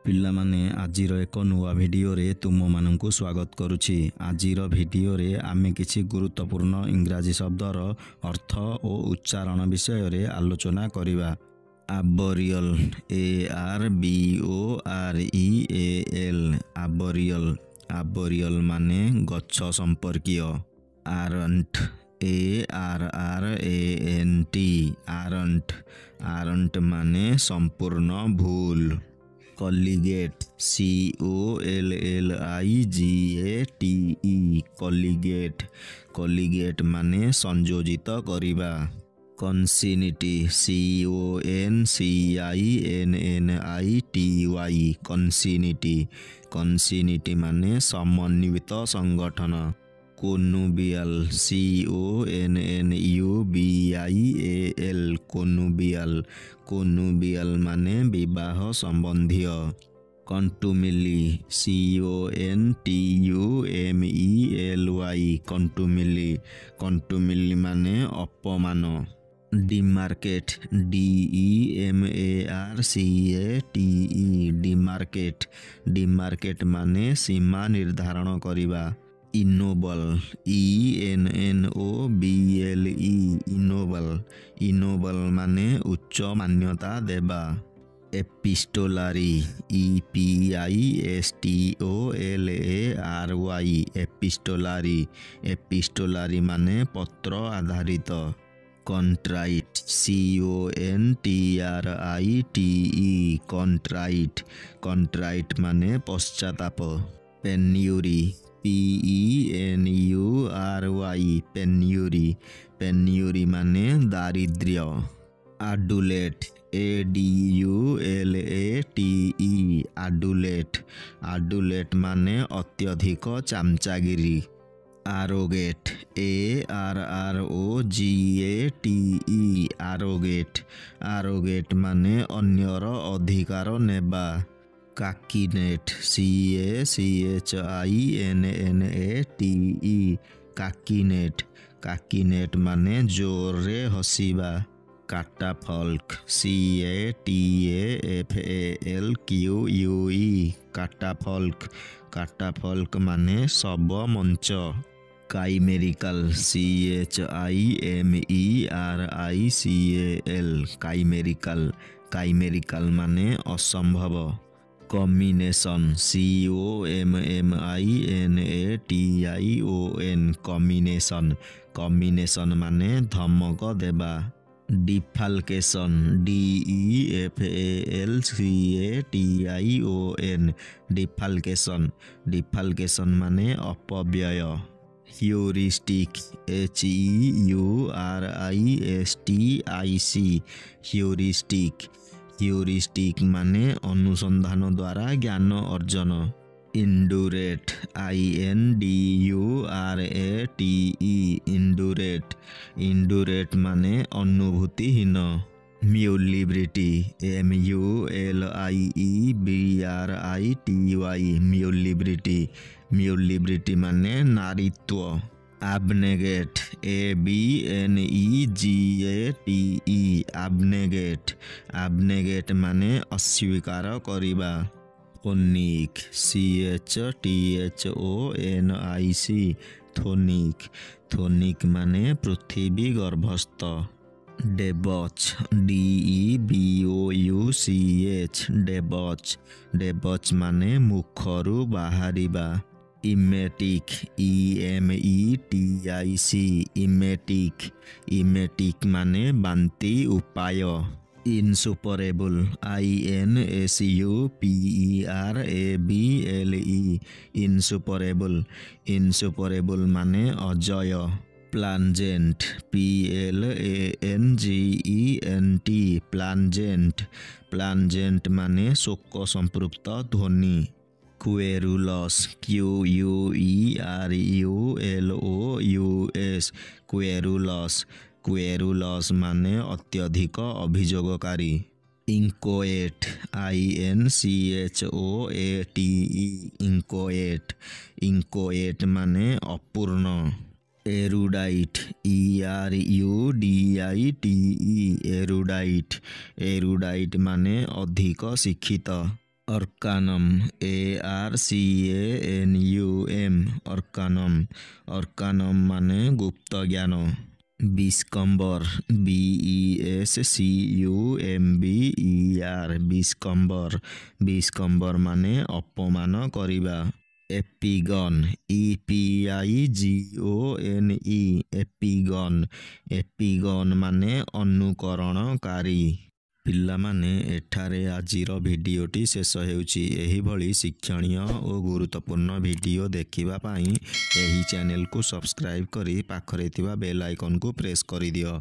ପିଲାମାନେ ଆଜିର ଏକ ନୂଆ ଭିଡ଼ିଓରେ ତୁମମାନଙ୍କୁ ସ୍ୱାଗତ କରୁଛି। ଆଜିର ଭିଡ଼ିଓରେ ଆମେ କିଛି ଗୁରୁତ୍ୱପୂର୍ଣ୍ଣ ଇଂରାଜୀ ଶବ୍ଦର ଅର୍ଥ ଓ ଉଚ୍ଚାରଣ ବିଷୟରେ ଆଲୋଚନା କରିବା। ଆର୍ବରିଅଲ୍, ARBOREAL, ଆର୍ବରିଅଲ୍। ଆର୍ବରିଅଲ୍ ମାନେ ଗଛ ସମ୍ପର୍କୀୟ। ଆରଣ୍ଟ, ARRANT, ଆରଣ୍ଟ। ଆରଣ୍ଟ ମାନେ ସମ୍ପୂର୍ଣ୍ଣ ଭୁଲ। କଲିଗେଟ୍, COLLIGATE, କଲିଗେଟ୍। କଲିଗେଟ୍ ମାନେ ସଂଯୋଜିତ କରିବା। କନସିନିଟି, CONCINNITY, କନସିନିଟି। କନସିନିଟି ମାନେ ସମନ୍ୱିତ ସଂଗଠନ। କୋନୁବିଆଲ୍, CONNUBIAL, କୋନୁବିଆଲ୍। କୋନୁବିଆଲ୍ ମାନେ ବିବାହ ସମ୍ବନ୍ଧୀୟ। କଣ୍ଟୁମିଲି, CONTUMELY, କଣ୍ଟୁମିଲି। କଣ୍ଟୁମିଲି ମାନେ ଅପମାନ। ଡିମାର୍କେଟ୍, DEMARCATE, ଡିମାର୍କେଟ୍। ଡିମାର୍କେଟ୍ ମାନେ ସୀମା ନିର୍ଦ୍ଧାରଣ କରିବା। ଇନୋବଲ୍, ENNOBLE, ଇନୋବଲ୍। ଇନୋବଲ୍ ମାନେ ଉଚ୍ଚ ମାନ୍ୟତା ଦେବା। ଏପିଷ୍ଟୋଲାରୀ, EPISTOLARY, ଏପିଷ୍ଟୋଲାରୀ। ଏପିଷ୍ଟୋଲାରୀ ମାନେ ପତ୍ର ଆଧାରିତ। କଣ୍ଟ୍ରାଇଟ୍, CONTRITE, କଣ୍ଟ୍ରାଇଟ୍। କଣ୍ଟ୍ରାଇଟ୍ ମାନେ ପଶ୍ଚାତାପ। ପେନ୍ୟୁରି, PENURY, ପେନ୍ୟୁରି। ପେନ୍ୟୁରି ମାନେ ଦାରିଦ୍ର୍ୟ। ଆଡୁଲେଟ୍, ADULATE, ଆଡୁଲେଟ୍। ଆଡୁଲେଟ୍ ମାନେ ଅତ୍ୟଧିକ ଚାମଚାଗିରି। ଆରୋଗେଟ୍, ARROGATE, ଆରୋଗେଟ୍। ଆରୋଗେଟ୍ ମାନେ ଅନ୍ୟର ଅଧିକାର ନେବା। କାକିନେଟ୍, CACHINNATE, କାକିନେଟ୍। କାକିନେଟ୍ ମାନେ ଜୋରରେ ହସିବା। କାଟାଫଲ୍କ, CATAFALQUE, କାଟାଫଲ୍କ। କାଟାଫଲ୍କ ମାନେ ଶବ ମଞ୍ଚ। କାଇମେରିକାଲ୍, CHIMERICAL, କାଇମେରିକାଲ୍। କାଇମେରିକାଲ୍ ମାନେ ଅସମ୍ଭବ। Combination, COMMINATION, combination. କମ୍ବିନେସନ୍ ମାନେ ଧମକ ଦେବା। ଡିଫାଲ୍କେସନ୍, DEFALCATION, ଡିଫାଲ୍କେସନ୍। ଡିଫାଲ୍କେସନ୍ ମାନେ ଅପବ୍ୟୟ। ହ୍ୟୁରିଷ୍ଟିକ୍, HEURISTIC, ହ୍ୟୁରିଷ୍ଟିକ୍। ହ୍ୟୁରିଷ୍ଟିକ୍ ମାନେ ଅନୁସନ୍ଧାନ ଦ୍ୱାରା ଜ୍ଞାନ ଅର୍ଜନ। ଇଣ୍ଡୁରେଟ୍, INDURATE, ଇଣ୍ଡୁରେଟ୍। ଇଣ୍ଡୁରେଟ୍ ମାନେ ଅନୁଭୂତିହୀନ। ମ୍ୟୁଲିବ୍ରିଟି, MULIEBRITY, ମ୍ୟୁଲିବ୍ରିଟି। ମ୍ୟୁଲିବ୍ରିଟି ମାନେ ନାରୀତ୍ୱ। ଆବନେଗେଟ୍, ABNEGATE, ଆବନେଗେଟ୍। ଆବନେଗେଟ୍ ମାନେ ଅସ୍ୱୀକାର କରିବା। ଥୋନିକ୍, CHTHONIC, ଥୋନିକ୍। ଥୋନିକ୍ ମାନେ ପୃଥିବୀ ଗର୍ଭସ୍ଥ। ଡେବଚ୍, DEBOUCH, ଡେବଚ୍। ଡେବଚ୍ ମାନେ ମୁଖରୁ ବାହାରିବା। ଇମେଟିକ୍, EMETIC, ଇମେଟିକ୍। ଇମେଟିକ୍ ମାନେ ବାନ୍ତି ଉପାୟ। ଇନସୁପରେବୁଲ୍, INSUPERABLE, ଇନସୁପରେବୁଲ୍। ଇନସୁପରେବୁଲ୍ ମାନେ ଅଜୟ। ପ୍ଲାଞ୍ଜେଣ୍ଟ, PLANGENT, ପ୍ଲାଞ୍ଜେଣ୍ଟ। ପ୍ଲାଞ୍ଜେଣ୍ଟ ମାନେ ଶୋକ ସମ୍ପୃକ୍ତ ଧ୍ୱନି। କ୍ୱେରୁଲସ୍, QUERULOUS, କ୍ୱେରୁଲସ୍। କ୍ୱେରୁଲସ୍ ମାନେ ଅତ୍ୟଧିକ ଅଭିଯୋଗକାରୀ। ଇନକୋଏଟ୍, INCHOATE, ଇନକୋଏଟ୍। ଇନକୋଏଟ୍ ମାନେ ଅପୂର୍ଣ୍ଣ। ଏରୁଡାଇଟ୍, ERUDITE, ଏରୁଡାଇଟ୍। ଏରୁଡାଇଟ୍ ମାନେ ଅଧିକ ଶିକ୍ଷିତ। ଅର୍କାନମ୍ ARCANUM ଅର୍କାନମ୍। ଅର୍କାନମ୍ ମାନେ ଗୁପ୍ତ ଜ୍ଞାନ। ବିସ୍କମ୍ବର BESCUMBER ବିସ୍କମ୍ବର। ବିସ୍କମ୍ବର ମାନେ ଅପମାନ କରିବା। ଏପିଗନ୍ EPIGON ଏପିଗନ୍। ଏପିଗନ୍ ମାନେ ଅନୁକରଣକାରୀ। ପିଲାମାନେ, ଏଠାରେ ଆଜିର ଭିଡ଼ିଓଟି ଶେଷ ହେଉଛି। ଏହିଭଳି ଶିକ୍ଷଣୀୟ ଓ ଗୁରୁତ୍ୱପୂର୍ଣ୍ଣ ଭିଡ଼ିଓ ଦେଖିବା ପାଇଁ ଏହି ଚ୍ୟାନେଲକୁ ସବସ୍କ୍ରାଇବ୍ କରି ପାଖରେ ଥିବା ବେଲ୍ ଆଇକନ୍କୁ ପ୍ରେସ୍ କରିଦିଅ।